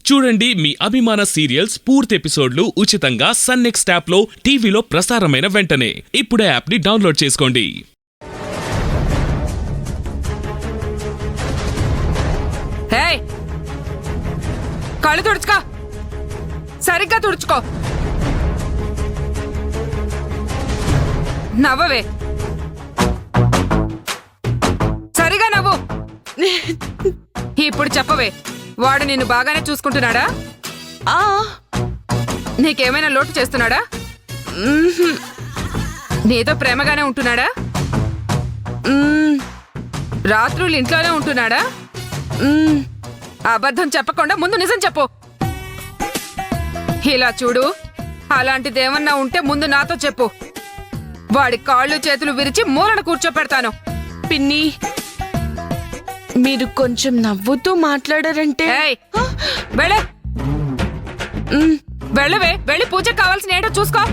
చూడండి మీ అభిమాన సీరియల్స్ పూర్తి ఎపిసోడ్లు ఉచితంగా సన్ నెక్స్ట్ యాప్ లో టీవీలో ప్రసారమైన వెంటనే ఇప్పుడే యాప్ ని డౌన్లోడ్ చేసుకోండి. కళ్ళు తుడుచుకో, సరిగ్గా తుడుచుకో. నవ్వవే, సరిగా నవ్వు. ఇప్పుడు చెప్పవే, వాడు నిన్ను బాగానే చూసుకుంటున్నాడా? నీకేమైనా లోటు చేస్తున్నాడా? నీతో ప్రేమగానే ఉంటున్నాడా? రాత్రులు ఇంట్లోనే ఉంటున్నాడా? అబద్ధం చెప్పకుండా ముందు నిజం చెప్పు. ఇలా చూడు, అలాంటిదేమన్నా ఉంటే ముందు నాతో చెప్పు. వాడి కాళ్ళు చేతులు విరిచి మూలన కూర్చోపెడతాను. పిన్ని, మీరు కొంచెం నవ్వుతూ మాట్లాడారంటే. వెళ్ళవే, వెళ్ళి పూజకు కావాల్సిన ఏంటో చూసుకో.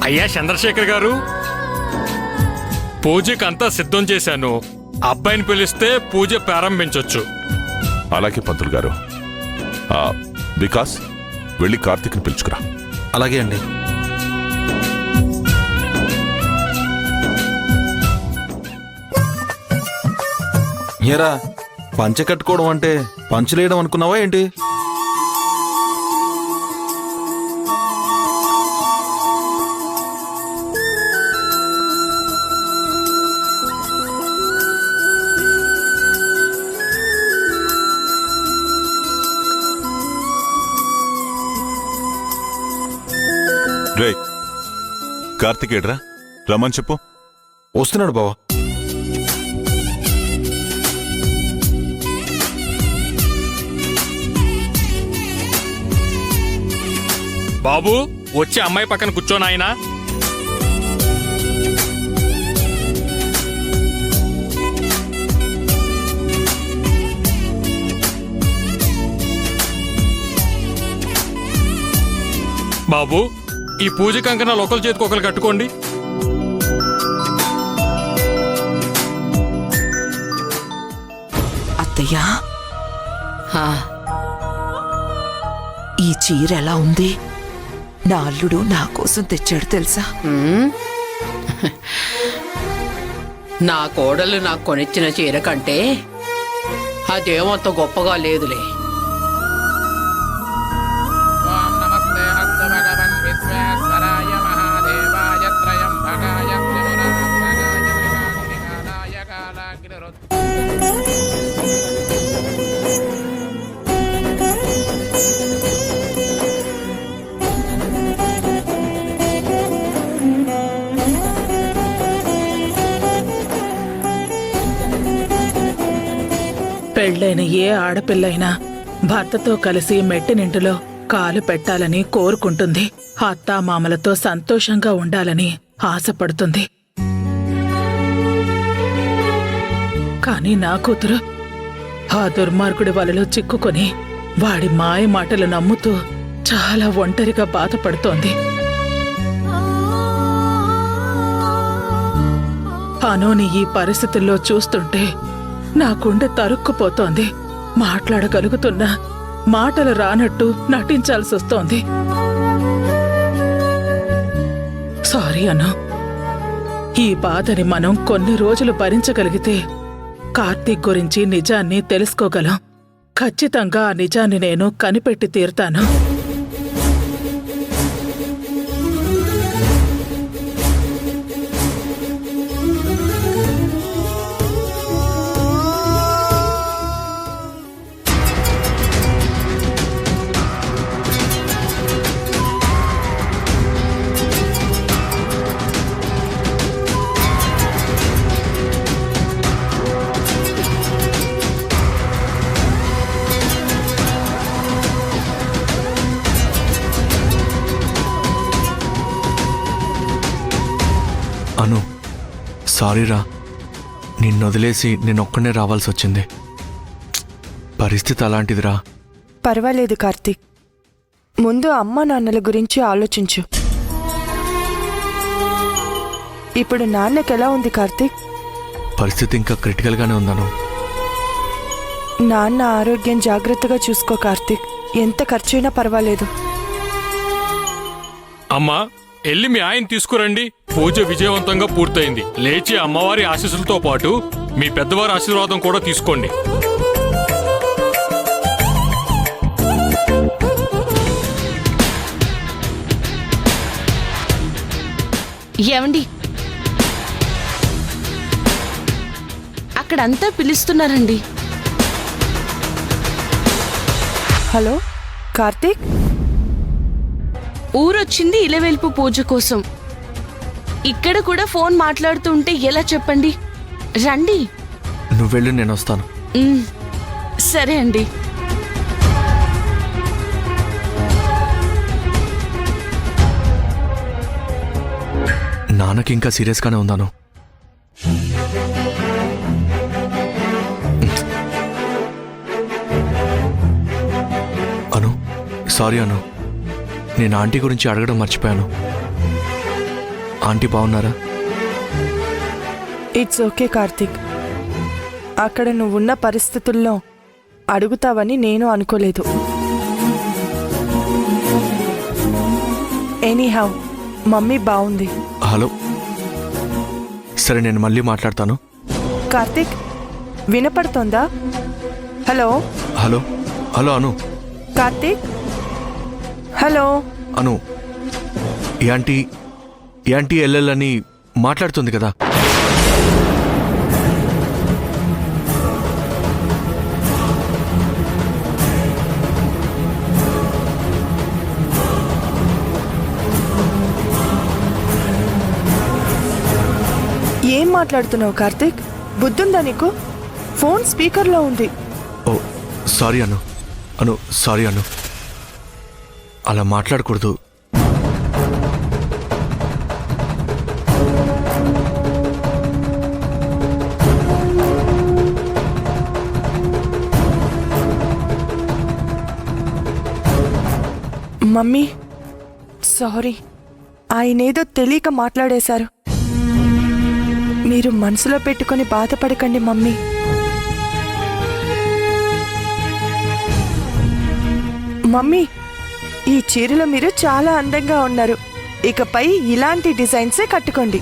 అయ్యా చంద్రశేఖర్ గారు, పూజకి అంతా సిద్ధం చేశాను. అబ్బాయిని పిలిస్తే పూజ ప్రారంభించొచ్చు. అలాగే పంతులు గారు. వికాస్, వెళ్ళి కార్తీక్ని పిలుచుకురా. అలాగే అండి. ఏరా, పంచె కట్టుకోవడం అంటే పంచులేయడం అనుకున్నావా ఏంటి? రే, కార్తీక్ ఏడ్రా, రమ్మని చెప్పు. వస్తున్నాడు బావా. బాబు, వచ్చి అమ్మాయి పక్కన కూర్చోనాయనా. బాబు, ఈ పూజ కంకణాలు ఒకరి చేతికి ఒకరు కట్టుకోండి. అత్తయ్యా, ఈ చీర ఎలా ఉంది? నా అల్లుడు నా కోసం తెచ్చాడు తెలుసా? నా కోడలు నాకు కొనిచ్చిన చీర కంటే అదేమంత గొప్పగా లేదులే. పెళ్ళైన ఏ ఆడపిల్లైనా భర్తతో కలిసి మెట్టినింటిలో కాలు పెట్టాలని కోరుకుంటుంది. అత్తామామలతో సంతోషంగా ఉండాలని ఆశపడుతుంది. కాని నా కూతురు ఆ దుర్మార్గుడి వలలో చిక్కుకొని వాడి మాయ మాటలు నమ్ముతూ చాలా ఒంటరిగా బాధపడుతోంది. అనోని ఈ పరిస్థితుల్లో చూస్తుంటే నా గుండె తరుక్కుపోతోంది. మాట్లాడగలుగుతున్నా మాటలు రానట్టు నటించాల్సొస్తోంది. సారీ అను. ఈ బాధని మనం కొన్ని రోజులు భరించగలిగితే కార్తీక్ గురించి నిజాన్ని తెలుసుకోగలం. ఖచ్చితంగా ఆ నిజాన్ని నేను కనిపెట్టి తీరుతాను. సారీరా, నిన్ను వదిలేసి నేను ఒక్కడే రావాల్సి వచ్చింది. పరిస్థితి అలాంటిదిరా. పర్వాలేదు కార్తీక్, ముందు అమ్మా నాన్నల గురించి ఆలోచించు. ఇప్పుడు నాన్నకెలా ఉంది కార్తీక్? పరిస్థితి ఇంకా క్రిటికల్గానే ఉందను. నాన్న ఆరోగ్యం జాగ్రత్తగా చూసుకో కార్తీక్, ఎంత ఖర్చైనా పర్వాలేదు. అమ్మా, వెళ్ళి మీ ఆయన తీసుకురండి. పూజ విజయవంతంగా పూర్తయింది. లేచి అమ్మవారి ఆశీస్సులతో పాటు మీ పెద్దవారి ఆశీర్వాదం కూడా తీసుకోండి. ఏమండి, అక్కడంతా పిలుస్తున్నారండి. హలో కార్తీక్, ఊరొచ్చింది ఇలవేల్పు పూజ కోసం. ఇక్కడ కూడా ఫోన్ మాట్లాడుతుంటే ఎలా చెప్పండి? రండి. నువ్వెళ్ళు, నేను వస్తాను. సరే అండి. నాన్నకి ఇంకా సీరియస్గానే ఉందాను. అను, సారీ అను, నేను ఆంటీ గురించి అడగడం మర్చిపోయాను. ఆంటీ బాగున్నారా? ఇట్స్ ఓకే కార్తీక్, అక్కడ నువ్వున్న పరిస్థితుల్లో అడుగుతావని నేను అనుకోలేదు. ఎనీహౌ మమ్మీ బాగుంది. హలో, సరే నేను మళ్ళీ మాట్లాడతాను. కార్తీక్, వినపడుతోందా? హలో హలో హలో అను. కార్తీక్, హలో అను, యాంటీ యాంటీ ఎల్ఎల్ మాట్లాడుతుంది కదా. ఏం మాట్లాడుతున్నావు కార్తీక్? బుద్ధుందా నీకు? ఫోన్ స్పీకర్లో ఉంది. ఓ సారీ అను, అను సారీ అను, అలా మాట్లాడకూడదు. మమ్మీ సారీ, ఆయనేదో తెలియక మాట్లాడేశారు. మీరు మనసులో పెట్టుకొని బాధపడకండి మమ్మీ. మమ్మీ, ఈ చీరలో మీరు చాలా అందంగా ఉన్నారు. ఇకపై ఇలాంటి డిజైన్సే కట్టుకోండి.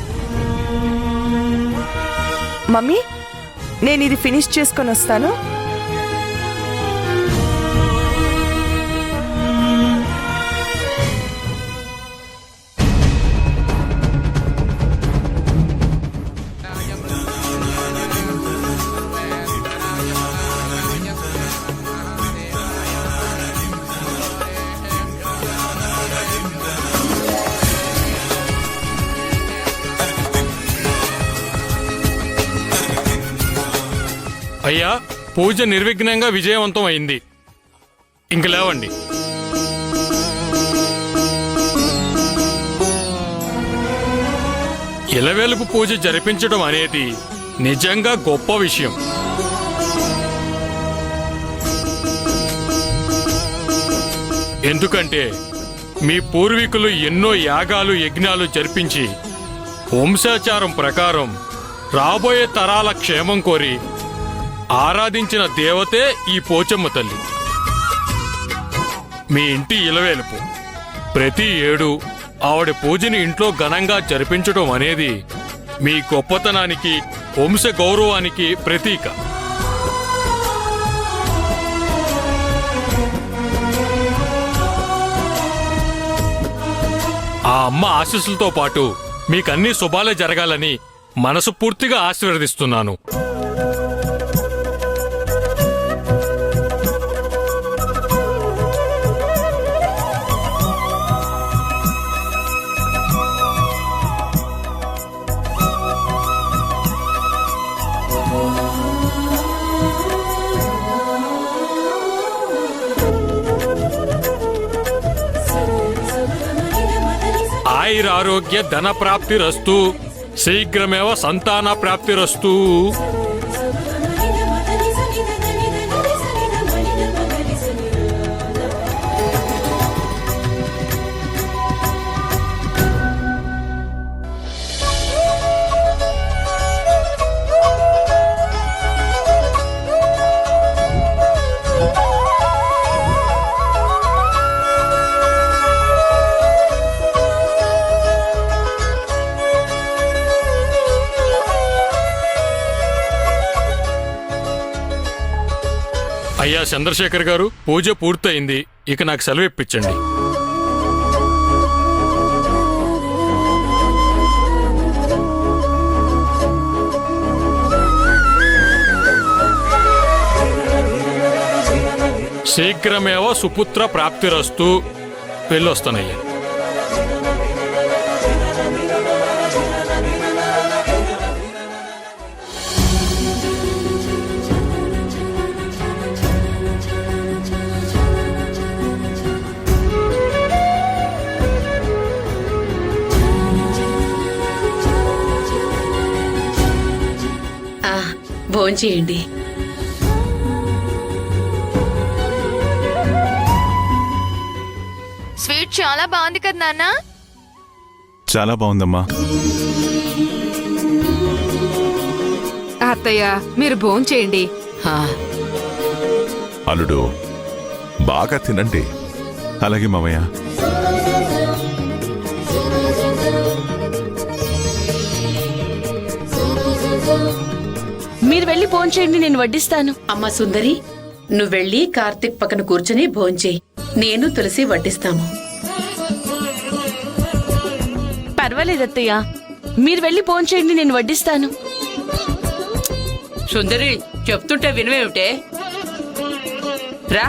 మమ్మీ, నేను ఇది ఫినిష్ చేసుకొని వస్తాను. అయ్యా, పూజ నిర్విఘ్నంగా విజయవంతం అయింది. ఇంక లేవండి. ఇలవేలుపు పూజ జరిపించడం అనేది నిజంగా గొప్ప విషయం. ఎందుకంటే మీ పూర్వీకులు ఎన్నో యాగాలు యజ్ఞాలు జరిపించి వంశాచారం ప్రకారం రాబోయే తరాల క్షేమం కోరి ఆరాధించిన దేవతే ఈ పోచమ్మ తల్లి. మీ ఇంటి ఇలవేలుపు. ప్రతి ఏడు ఆవిడ పూజని ఇంట్లో ఘనంగా జరిపించడం అనేది మీ గొప్పతనానికి వంశ గౌరవానికి ప్రతీక. ఆ అమ్మ ఆశీస్సులతో పాటు మీకన్నీ శుభాలే జరగాలని మనసుపూర్తిగా ఆశీర్వదిస్తున్నాను. ఆయురారోగ్య ధన ప్రాప్తి రస్తు. శీఘ్రమేవ సంతాన ప్రాప్తిరస్తు. అయ్యా చంద్రశేఖర్ గారు, పూజ పూర్తయింది. ఇక నాకు సెలవు ఇప్పించండి. శీఘ్రమేవ సుపుత్ర ప్రాప్తిరస్తు. వెళ్ళొస్తానయ్యా. భోంచేయండి. స్వీట్ చాలా బాగుంది కదా నాన్న. చాలా బాగుందమ్మా. అత్తయ్య మీరు భోంచేయండి. అల్లుడు బాగా తినండి. అలాగే మామయ్య. మీరు వెళ్ళి భోంచేయండి, నేను వడ్డిస్తాను. అమ్మా సుందరి, నువ్వు వెళ్ళి కార్తిక్ పక్కన కూర్చుని భోంచేయి. నేను తులసి వడ్డిస్తాము. పర్వాలేదు అత్తయ్య, మీరు వెళ్ళి భోంచేయండి, నేను వడ్డిస్తాను. సుందరి, చెప్తుంటే వినవేమిటే? రా,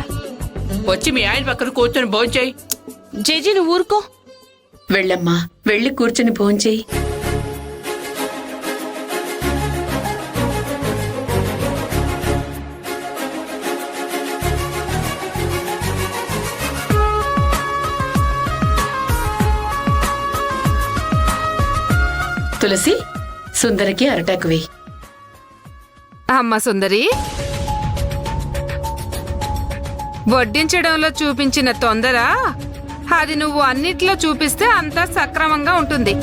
వచ్చి మీ ఆయన పక్కన కూర్చొని భోంచేయి. జేజీ నువ్వు ఊరుకో. వెళ్ళమ్మా, వెళ్ళి కూర్చొని భోంచేయి. తులసి, సుందరికి అరటాకు వేయి. అమ్మ సుందరి, వడ్డించడంలో చూపించిన తొందర అది నువ్వు అన్నిట్లో చూపిస్తే అంతా సక్రమంగా ఉంటుంది.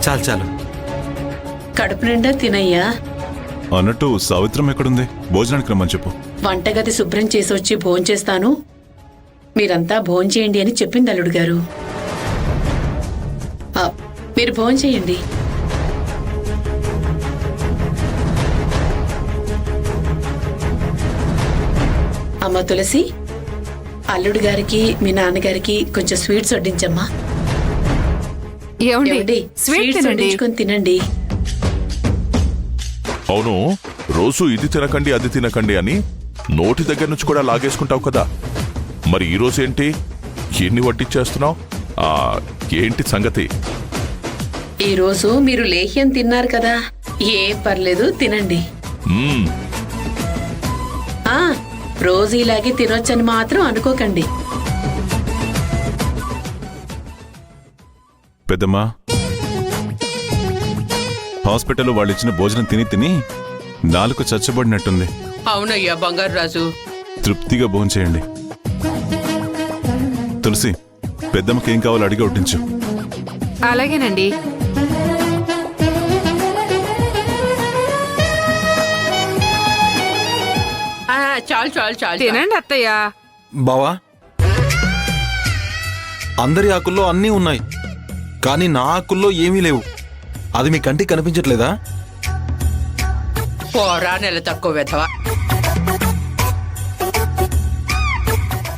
చాలు చాలు. కడుపు నిండా తినయ్యా. అన్నట్టు సావిత్రం ఎక్కడుంది? భోజనానికి రమ్మని చెప్పు. వంటగది శుభ్రం చేసి వచ్చి భోంచేస్తాను, మీరంతా భోంచేయండి అని చెప్పింది అల్లుడు గారు. మీరు భోంచేయండి. అమ్మ తులసి, అల్లుడు గారికి మీ నాన్నగారికి కొంచెం స్వీట్స్ వడ్డించమ్మా. ఏమండి, స్వీట్స్ వడ్డించుకొని తినండి. అవును, రోజు ఇది తినకండి అది తినకండి అని నోటి దగ్గర నుంచి కూడా లాగేసుకుంటావు కదా. మరి ఈ రోజు ఏంటి ఎన్ని వడ్డిచ్చేస్తున్నావు? ఏంటి సంగతి? ఈ రోజు మీరు లేహ్యం తిన్నారు కదా, ఏం పర్లేదు తినండి. రోజు ఇలాగే తినొచ్చని మాత్రం అనుకోకండి. పెద్దమ్మా, హాస్పిటల్లో వాళ్ళు ఇచ్చిన భోజనం తిని తిని నాలుగు చచ్చబడినట్టుంది. అవునయ్యా బంగారు రాజు. తృప్తిగా భోంచేయండి. తులసి, పెద్దమ్మకి ఏం కావాలో అడిగి వడ్డించు. అలాగేనండి. చాలు చాలు చాలు తినండి అత్తయ్య. బావా, అందరి ఆకుల్లో అన్నీ ఉన్నాయి, కానీ నా ఆకుల్లో ఏమీ లేవు. అది మీ కంటికి కనిపించట్లేదా? పోరా నెల తక్కువ వెధవా.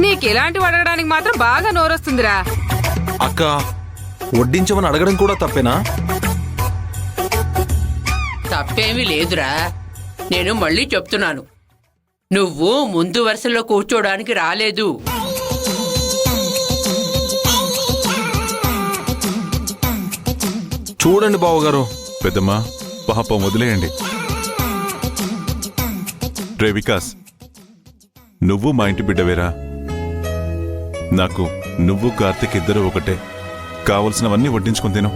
నీకు ఇలాంటివి అడగడానికి మాత్రం బాగా నోరొస్తుందిరా. అక్క, వడ్డించమని అడగడం కూడా తప్పేనా? తప్పేమీ లేదురా. నేను మళ్ళీ చెప్తున్నాను, నువ్వు ముందు వరుసలో కూర్చోడానికి రాలేదు. చూడండి బావగారు. పెద్దమ్మా, పాపం వదిలేయండి. రే వికాస్, నువ్వు మా ఇంటి బిడ్డవేరా. నాకు నువ్వు కార్తిక్ ఇద్దరు ఒకటే. కావలసినవన్నీ వడ్డించుకుని తిను.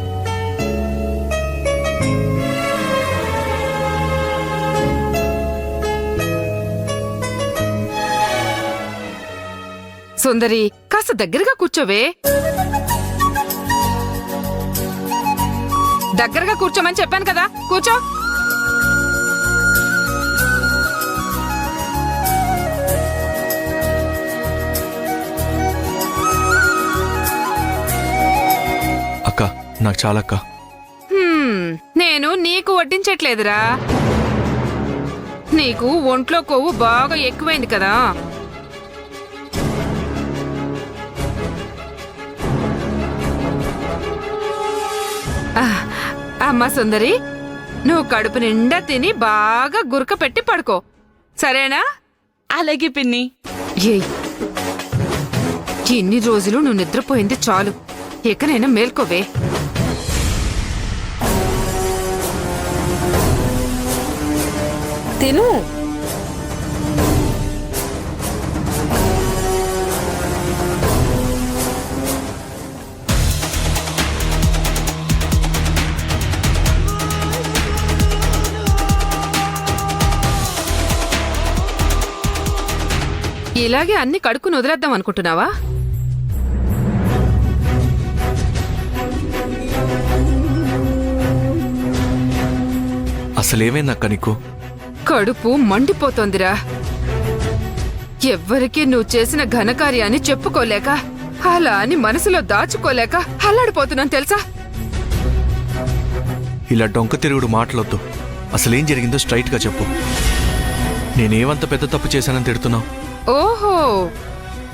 సుందరి, కాస్త దగ్గరగా కూర్చోవే. దగ్గరగా కూర్చోమని చెప్పాను కదా, కూర్చో. అక్క, నాకు చాలా అక్క. నేను నీకు వడ్డించట్లేదురా. నీకు ఒంట్లో కొవ్వు బాగా ఎక్కువైంది కదా. అమ్మా సుందరి, నువ్వు కడుపు నిండా తిని బాగా గురక పెట్టి పడుకో, సరేనా? అలాగే పిన్ని. ఏయ్, ఇన్ని రోజులు నువ్వు నిద్రపోయింది చాలు, ఎక్కనైనా మేల్కోవే. తిను. ఇలాగే అన్ని కడుక్కుని వదిలేద్దాం అనుకుంటున్నావా? అసలేమైందక్క నీకు? కడుపు మండిపోతోందిరా. ఎవ్వరికీ నువ్వు చేసిన ఘనకార్యాన్ని చెప్పుకోలేక, అలా అని మనసులో దాచుకోలేక అల్లాడిపోతున్నాను తెలుసా? ఇలా డొంక తిరుగుడు మాటలొద్దు. అసలేం జరిగిందో స్ట్రైట్ గా చెప్పు. నేనేమంత పెద్ద తప్పు చేశానని తిడుతున్నావు? ఓహో,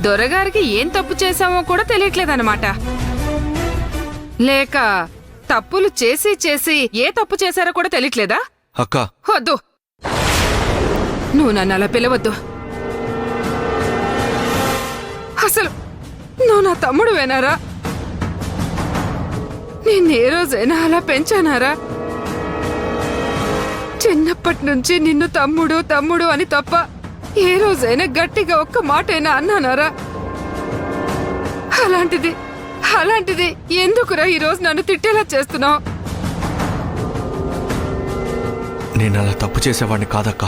దొరగారికి ఏం తప్పు చేశామో కూడా తెలియట్లేదన్నమాట. లేక తప్పులు చేసి చేసి ఏ తప్పు చేశారో కూడా తెలియట్లేదా? అక్క, వద్దు, నువ్వు నన్ను అలా పిలవద్దు. అసలు నువ్వు నా తమ్ముడు వేనారా? నిన్నే రోజైనా అలా పెంచానారా? చిన్నప్పటి నుంచి నిన్ను తమ్ముడు తమ్ముడు అని తప్ప ఏ రోజైనా గట్టిగా ఒక్క మాటైనా అన్నానారా? అలాంటిది ఎందుకురా ఈరోజు నన్ను తిట్టేలా చేస్తున్నావు? నేను అలా తప్పు చేసేవాడిని కాదక్క.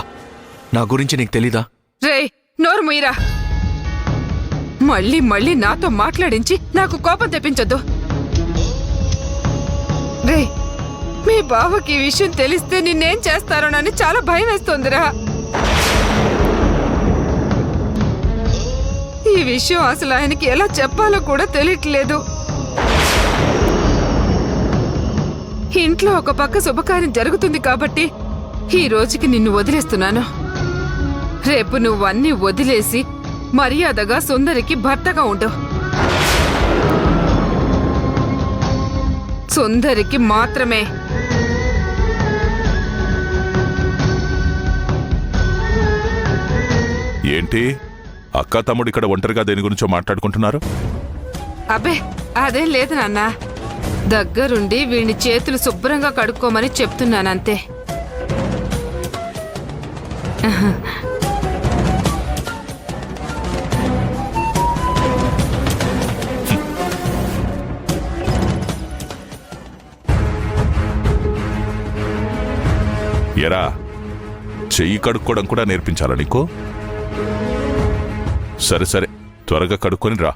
నా గురించి నీకు తెలీదా? రేయ్, నోరు ముయ్యరా. మళ్ళీ మళ్ళీ నాతో మాట్లాడించి నాకు కోపం తెప్పించొద్దు. రేయ్, మీ బావకి ఈ విషయం తెలిస్తే నిన్నేం చేస్తారోనని చాలా భయం వేస్తోందిరా. ఈ విషయం అసలు ఆయనకి ఎలా చెప్పాలో కూడా తెలియట్లేదు. ఇంట్లో ఒక పక్క శుభకార్యం జరుగుతుంది కాబట్టి ఈ రోజుకి నిన్ను వదిలేస్తున్నాను. రేపు నువ్వన్నీ వదిలేసి మర్యాదగా సుందరికి భర్తగా ఉండు. సుందరికి మాత్రమే. ఏంటి అక్క తమ్ముడు ఇక్కడ ఒంటరిగా దేని గురించో మాట్లాడుకుంటున్నారు? అబ్బే, అదేం లేదు నాన్న. దగ్గరుండి వీడిని చేతులు శుభ్రంగా కడుక్కోమని చెప్తున్నానంతే. ఎరా, చెయ్యి కడుక్కోవడం కూడా నేర్పించాలా నీకు? సరే సరే, త్వరగా కడుక్కొని రా.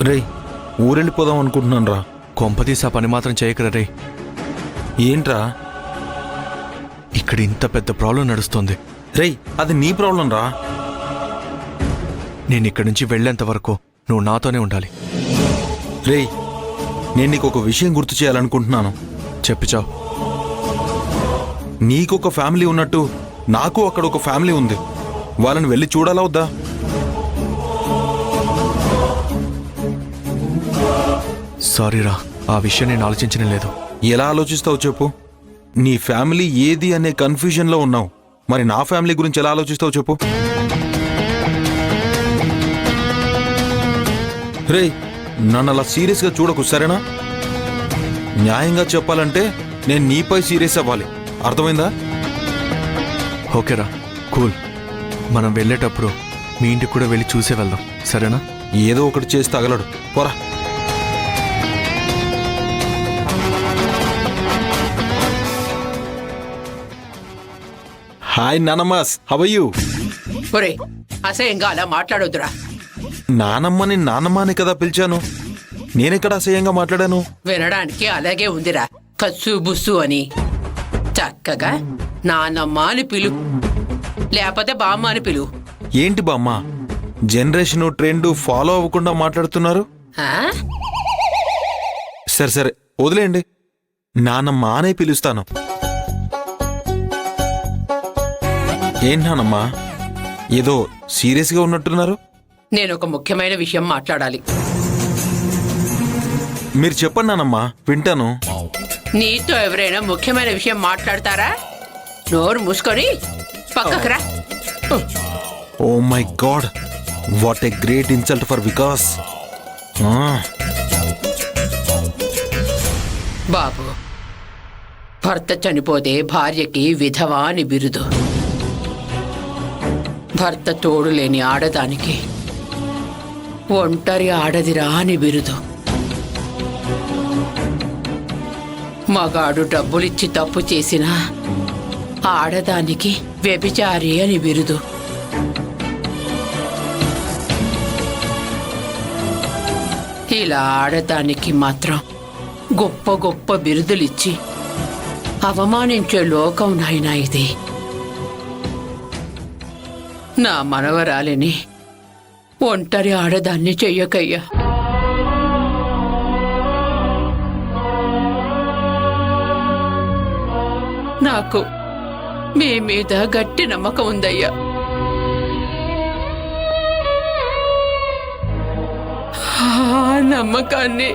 రే, ఊరెళ్ళిపోదాం అనుకుంటున్నాను రా. కొంపదీసి ఆ పని మాత్రం చేయకరా రే. ఏంట్రా? ఇక్కడ ఇంత పెద్ద ప్రాబ్లం నడుస్తుంది. రే, అది నీ ప్రాబ్లం రా. నేను ఇక్కడి నుంచి వెళ్లేంత వరకు నువ్వు నాతోనే ఉండాలి. రే, నేను నీకు ఒక విషయం గుర్తు చేయాలనుకుంటున్నాను. చెప్పిచావు. నీకొక ఫ్యామిలీ ఉన్నట్టు నాకు అక్కడ ఒక ఫ్యామిలీ ఉంది. వాళ్ళని వెళ్ళి చూడాలా వద్దా? సారీరా, ఆ విషయం నేను ఆలోచించడం లేదు. ఎలా ఆలోచిస్తావు చెప్పు? నీ ఫ్యామిలీ ఏది అనే కన్ఫ్యూజన్లో ఉన్నావు. మరి నా ఫ్యామిలీ గురించి ఎలా ఆలోచిస్తావు చెప్పు? రేయ్, నన్ను అలా సీరియస్గా చూడకు, సరేనా? న్యాయంగా చెప్పాలంటే నేను నీపై సీరియస్ అవ్వాలి, అర్థమైందా? ఓకేరా, కూల్. మనం వెళ్ళేటప్పుడు మీ ఇంటికి కూడా వెళ్ళి చూసే వెళ్దాం, సరేనా? ఏదో ఒకటి చేసి తగలడు, పోరా. హాయ్ నానమ్మాస్, హౌ ఆర్ యు? ఒరే అసహ్యంగా అలా మాట్లాడొద్దురా. నానమ్మని నానమ్మని కదా పిలిచాను, నేనెక్కడ అసహ్యంగా మాట్లాడాను? వినడానికి అలాగే ఉందిరా, కస్సు బుస్సు అని. చక్కగా నానమ్మ అని పిలు, లేకపోతే బామ్మ అని పిలు. ఏంటి బామ్మ, జనరేషన్ ట్రెండ్ ఫాలో అవ్వకుండా మాట్లాడుతున్నారు? ఆ? సరే సరే వదిలేయండి, నానమ్మ అనే పిలుస్తాను. ఏం నానమ్మ, ఏదో సీరియస్గా ఉన్నట్టున్నారు? నేను ఒక ముఖ్యమైన విషయం మాట్లాడాలి. మీరు చెప్పండి నానమ్మ, వింటాను. నీతో ఎవరైనా ముఖ్యమైన విషయం మాట్లాడతారా? నోరు మూసుకొని పక్కకు రా. Oh my god, what a great insult for Vikas. బాబు, భర్త చనిపోతే భార్యకి విధవ అని బిరుదు. భర్త తోడు లేని ఆడదానికి ఒంటరి ఆడదిరా అని బిరుదు. మగాడు డబ్బులిచ్చి తప్పు చేసిన ఆడదానికి వ్యభిచారి అని బిరుదు. ఇలా ఆడదానికి మాత్రం గొప్ప గొప్ప బిరుదులిచ్చి అవమానించే లోకం నాయనా ఇది. నా మనవరాలిని ఒంటరి ఆడదాన్ని చెయ్యకయ్యా. నాకు మీ మీద గట్టి నమ్మకం ఉందయ్యా. ఆ నమ్మకాన్ని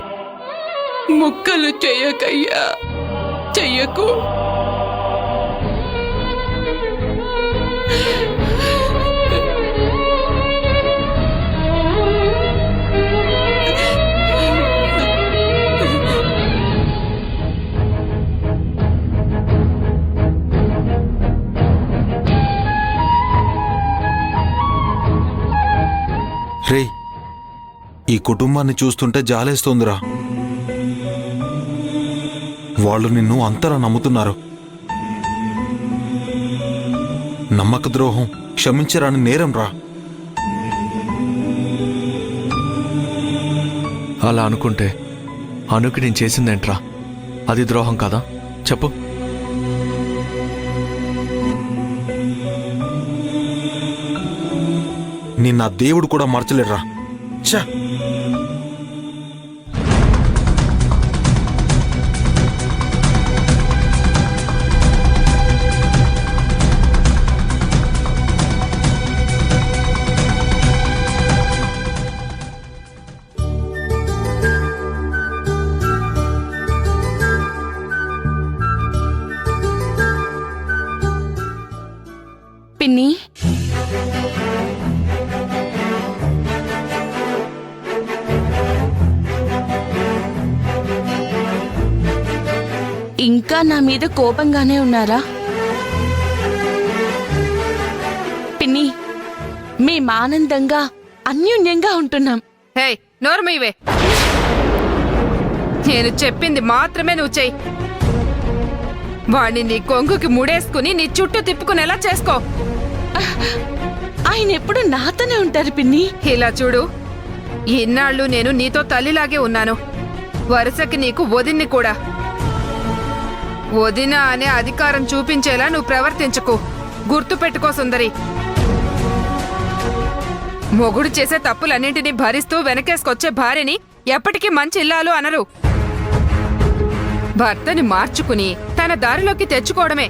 ముక్కలు చెయ్యకయ్యా, చెయ్యకు. రే, ఈ కుటుంబాన్ని చూస్తుంటే జాలేస్తోందిరా. వాళ్ళు నిన్ను అంతలా నమ్ముతున్నారు. నమ్మక ద్రోహం క్షమించరాని నేరం రా. అలా అనుకుంటే అనుకి నేను చేసిందేంట్రా? అది ద్రోహం కదా? చెప్పు. నిన్న దేవుడు కూడా మార్చలేడురా. ఛ! పిన్ని, ఇంకా నా మీద కోపంగానే ఉన్నారా? పిన్ని, మేం ఆనందంగా అన్యోన్యంగా ఉంటున్నాం. హే, నోర్మయ్యవే. నేను చెప్పింది మాత్రమే నువ్వు చెయ్యి. వాణ్ణి నీ కొంగుకి ముడేసుకుని నీ చుట్టూ తిప్పుకునేలా చేసుకో. ఆయన ఎప్పుడు నాతోనే ఉంటారు పిన్ని. ఇలా చూడు, ఇన్నాళ్ళు నేను నీతో తల్లిలాగే ఉన్నాను. వరుసకి నీకు వదిన్ని కూడా. వదిన అనే అధికారం చూపించేలా నువ్వు ప్రవర్తించకు. గుర్తు పెట్టుకో సుందరి. మొగుడు చేసే తప్పులన్నింటినీ భరిస్తూ వెనకేసుకొచ్చే భార్యని ఎప్పటికీ మంచి ఇల్లాలు అనరు. భర్తని మార్చుకుని తన దారిలోకి తెచ్చుకోవడమే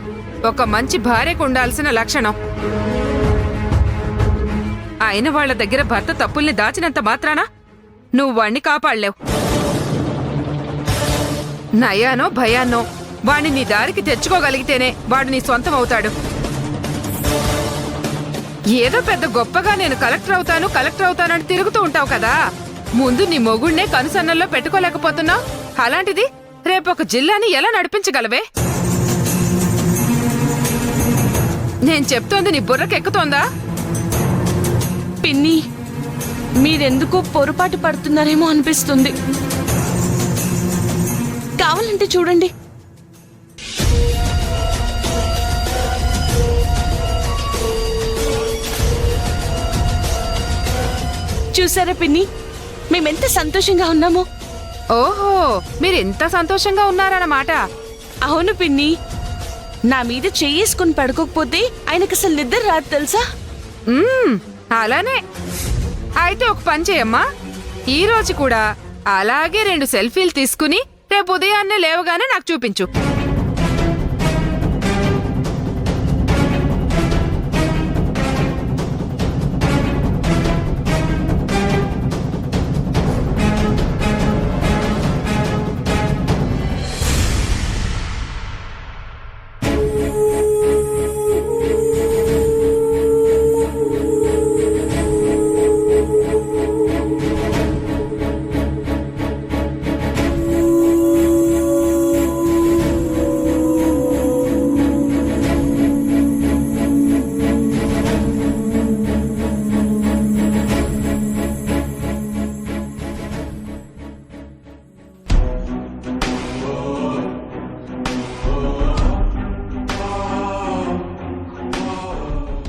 ఒక మంచి భార్యకు ఉండాల్సిన లక్షణం. అయిన వాళ్ళ దగ్గర భర్త తప్పుల్ని దాచినంత మాత్రాన నువ్వు వాణ్ణి కాపాడలేవు. నయానో భయాన్నో వాణ్ణి నీ దారికి తెచ్చుకోగలిగితేనే వాడు నీ సొంతం అవుతాడు. ఏదో పెద్ద గొప్పగా నేను కలెక్టర్ అవుతానని తిరుగుతూ ఉంటావు కదా, ముందు నీ మొగుణ్ణే కనుసన్నల్లో పెట్టుకోలేకపోతున్నావు. అలాంటిది రేపొక జిల్లాని ఎలా నడిపించగలవే? నేను చెప్తోంది నీ బుర్రకెక్కుతోందా? పిన్ని, మీరెందుకో పొరపాటు పడుతున్నారేమో అనిపిస్తుంది. కావాలంటే చూడండి. చూసారా పిన్ని, మేమెంత సంతోషంగా ఉన్నామో. ఓహో, మీరెంత సంతోషంగా ఉన్నారన్నమాట. అవును పిన్ని, నా మీద చెయ్యేసుకుని పడుకోకపోతే ఆయనకు అసలు నిద్ర రాదు తెలుసా. అలానే అయితే ఒక పని చేయమ్మా, ఈ రోజు కూడా అలాగే 2 సెల్ఫీలు తీసుకుని రేపు ఉదయాన్నే లేవగానే నాకు చూపించు.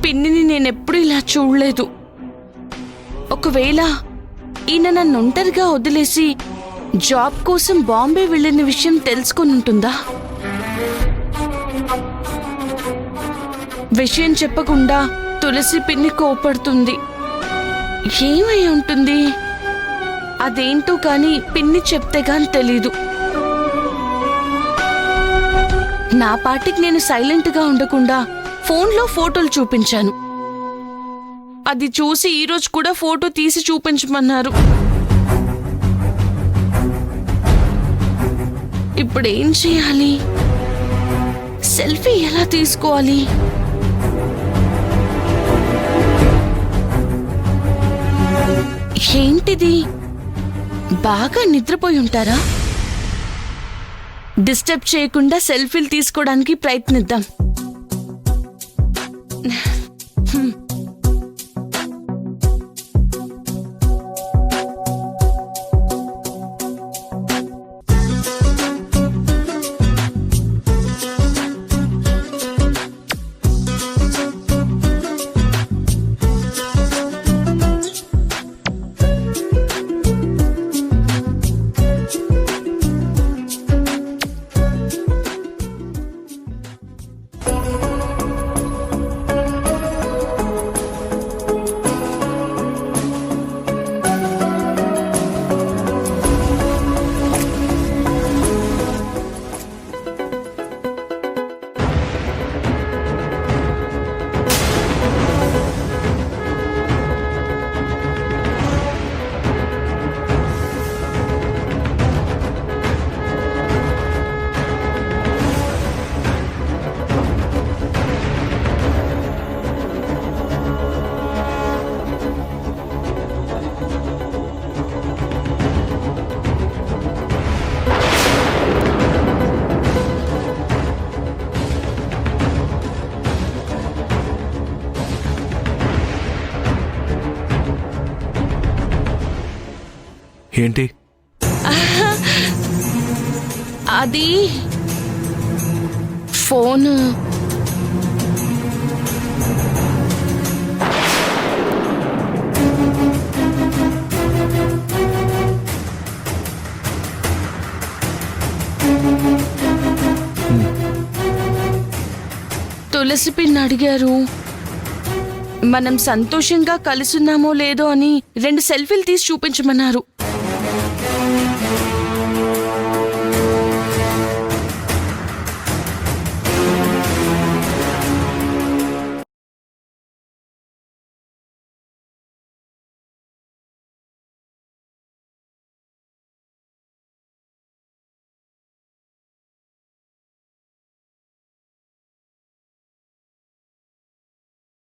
పిన్నిని నేనెప్పుడు ఇలా చూడలేదు. ఒకవేళ ఈయన నన్ను ఒంటరిగా వదిలేసి జాబ్ కోసం బాంబే వెళ్ళిన విషయం తెలుసుకొని ఉంటుందా? విషయం చెప్పకుండా తులసి పిన్ని కోపడుతుంది. ఏమై ఉంటుంది? అదేంటో కానీ పిన్ని చెప్తే గాని తెలీదు. నా పాటికి నేను సైలెంట్గా ఉండకుండా ఫోన్లో ఫోటోలు చూపించాను. అది చూసి ఈరోజు కూడా ఫోటో తీసి చూపించమన్నారు. ఇప్పుడేం చేయాలి? సెల్ఫీ ఎలా తీసుకోవాలి? ఏంటిది? బాగా నిద్రపోయి ఉంటారా? డిస్టర్బ్ చేయకుండా సెల్ఫీలు తీసుకోవడానికి ప్రయత్నిద్దాం. ఏంటి? అది ఫోను. తులసి పిన్ని అడిగారు మనం సంతోషంగా కలిసున్నామో లేదో అని 2 సెల్ఫీలు తీసి చూపించమన్నారు.